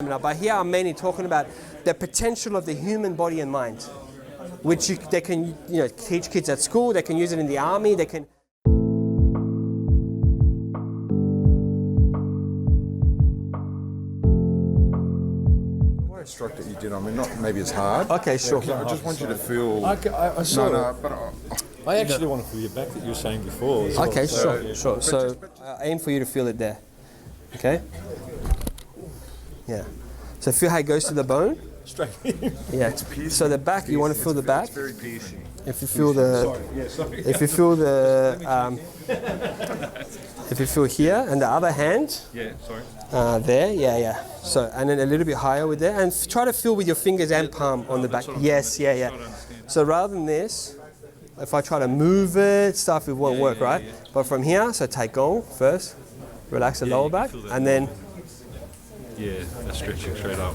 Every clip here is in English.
But here I'm mainly talking about the potential of the human body and mind, which they can teach kids at school, they can use it in the army, they can... Stroke that you did, I mean, not maybe it's hard. Okay, sure. I just want you to feel... I actually Yeah. want to feel your back that you were saying before. As well. Okay, So, sure. So aim for you to feel it there. Okay? Yeah. So feel how it goes to the bone. Straight. Yeah. So the back, you want to feel the back. It's very piercing. If you feel the... Sorry. If you feel the... if you feel here, and the other hand... Yeah, sorry. There, yeah. So, and then a little bit higher with there, and try to feel with your fingers and palm on the back. Yes, yeah. So rather than this, if I try to move it, stuff, it won't work, right? But from here, so take on first, relax the lower back, and then... Yeah, that's stretching straight up.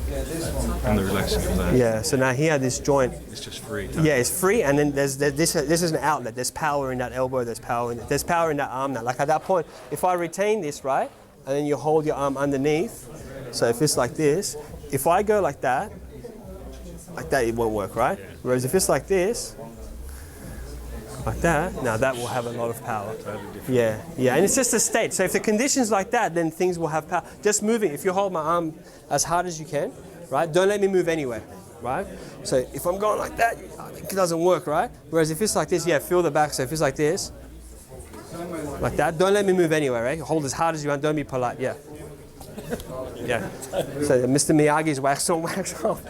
And the relaxing of that. Yeah, so now here, this joint... It's just free. Yeah, it's free, and then this is an outlet. There's power in that elbow, there's power in that arm now. Like at that point, if I retain this, right, and then you hold your arm underneath, so if it's like this, if I go like that, it won't work, right? Yeah. Whereas if it's like this, like that, now that will have a lot of power. Yeah, and it's just a state. So if the condition's like that, then things will have power. Just moving, if you hold my arm as hard as you can, right? Don't let me move anywhere, right? So if I'm going like that, it doesn't work, right? Whereas if it's like this, yeah, feel the back. So if it's like this, like that, don't let me move anywhere, right? Hold as hard as you want, don't be polite, yeah. Yeah. So Mr. Miyagi's wax on, wax off.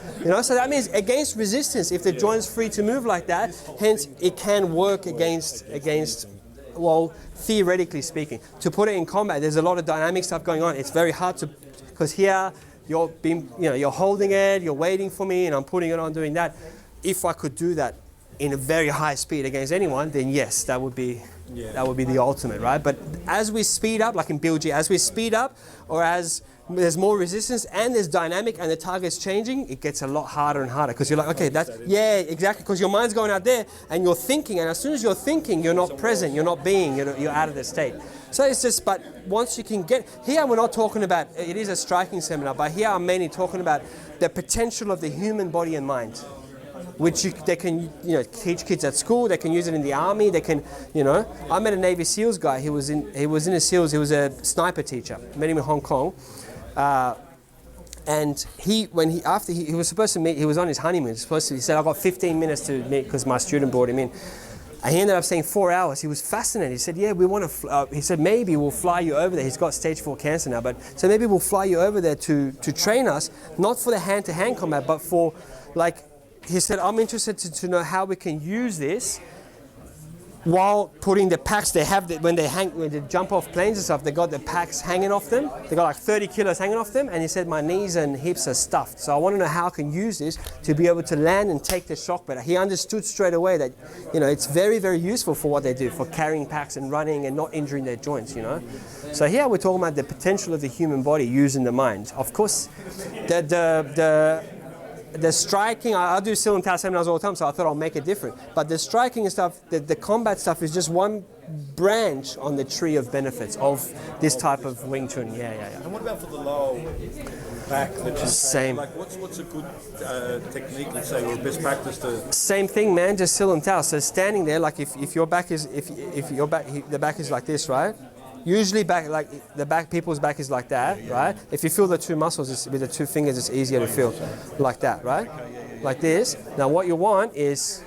So that means against resistance, if the joint's free to move like that, hence it can work against, well, theoretically speaking. To put it in combat, there's a lot of dynamic stuff going on. It's very hard to, because here you're holding it, you're waiting for me, and I'm putting it on doing that. If I could do that in a very high speed against anyone, then yes, that would be the ultimate, right? But as we speed up, like in BLG, as we speed up, or as there's more resistance and there's dynamic and the target's changing, it gets a lot harder and harder because you're like, okay, exactly, because your mind's going out there and you're thinking, and as soon as you're thinking, you're not present, you're not being, you're out of the state. So it's just, but once you can get, here we're not talking about, it is a striking seminar, but here I'm mainly talking about the potential of the human body and mind, which they can teach kids at school, they can use it in the army, they can, I met a Navy SEALs guy, he was in the SEALs, he was a sniper teacher, met him in Hong Kong, and after he was supposed to meet, he was on his honeymoon, he said, I've got 15 minutes to meet because my student brought him in. And he ended up saying 4 hours. He was fascinated. He said, yeah, we want to, he said, maybe we'll fly you over there. He's got stage 4 cancer now, but so maybe we'll fly you over there to train us, not for the hand-to-hand combat, but for he said, I'm interested to know how we can use this while putting the packs they have, when they jump off planes and stuff, they got the packs hanging off them. They got like 30 kilos hanging off them. And he said, my knees and hips are stuffed. So I want to know how I can use this to be able to land and take the shock better. He understood straight away that, it's very, very useful for what they do, for carrying packs and running and not injuring their joints, So here we're talking about the potential of the human body using the mind. Of course, the striking, I do Sil and Tao seminars all the time, so I thought I'll make it different. But the striking and stuff, the combat stuff is just one branch on the tree of benefits of this type of Wing Chun. Yeah. And what about for the low back? Same. Like what's a good technique, let's say, or best practice to? Same thing, man. Just Sil and Tao. So standing there, like if your back is the back is like this, right? Usually people's back is like that, right? If you feel the two muscles with the two fingers, it's easier to feel like that, right? Like this. Now what you want is,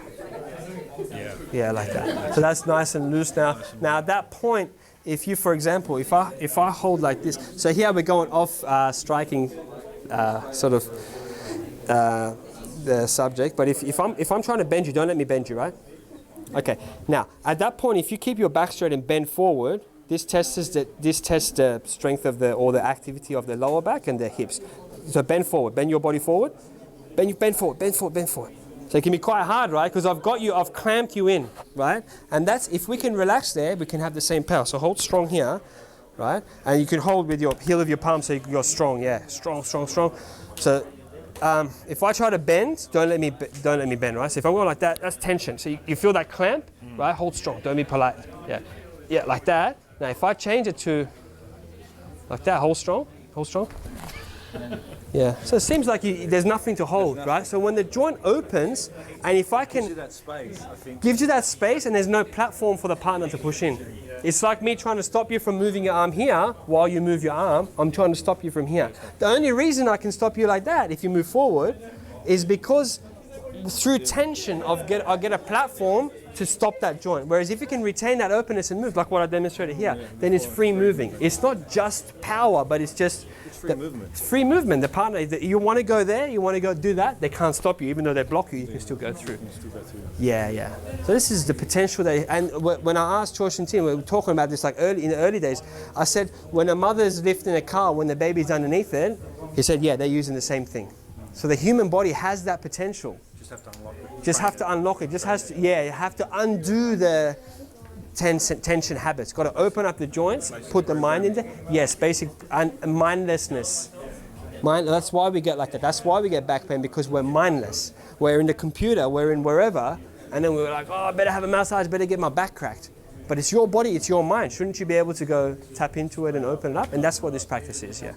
like that. So that's nice and loose now. Now at that point, if you, for example, if I hold like this, so here we're going off striking the subject, but if I'm trying to bend you, don't let me bend you, right? Okay. Now at that point, if you keep your back straight and bend forward, this tests the strength of or the activity of the lower back and the hips. So bend forward, bend your body forward, bend forward. So it can be quite hard, right? Because I've clamped you in, right? And that's, if we can relax there, we can have the same power. So hold strong here, right? And you can hold with your heel of your palm so you're strong, strong. So if I try to bend, don't let me bend, right? So if I'm going like that, that's tension. So you feel that clamp, right? Hold strong, don't be polite, yeah, like that. Now if I change it to like that, hold strong, Yeah, so it seems like there's nothing to hold, right? So when the joint opens, and if I Gives you can, that space, I think. gives you that space and there's no platform for the partner to push in. It's like me trying to stop you from moving your arm here while you move your arm. I'm trying to stop you from here. The only reason I can stop you like that if you move forward is because through tension I get a platform to stop that joint. Whereas if you can retain that openness and move, like what I demonstrated here, then it's free moving. It's not just power, but it's just Free movement. it's free movement. The partner, you want to go there, you want to go do that, they can't stop you. Even though they block you, you can still go through. Yeah, yeah. So this is the potential that, and when I asked George and Tim, we were talking about this like in the early days, I said, when a mother's lifting a car, when the baby's underneath it, he said, yeah, they're using the same thing. So the human body has that potential. Just have to unlock it. Just have to unlock it. Just has to, yeah, you have to undo the tension habits. Got to open up the joints, put the mind in there. Yes, basic mindlessness. That's why we get like that. That's why we get back pain, because we're mindless. We're in the computer, we're in wherever, and then we're like, oh, I better have a massage, better get my back cracked. But it's your body, it's your mind. Shouldn't you be able to go tap into it and open it up? And that's what this practice is, yeah.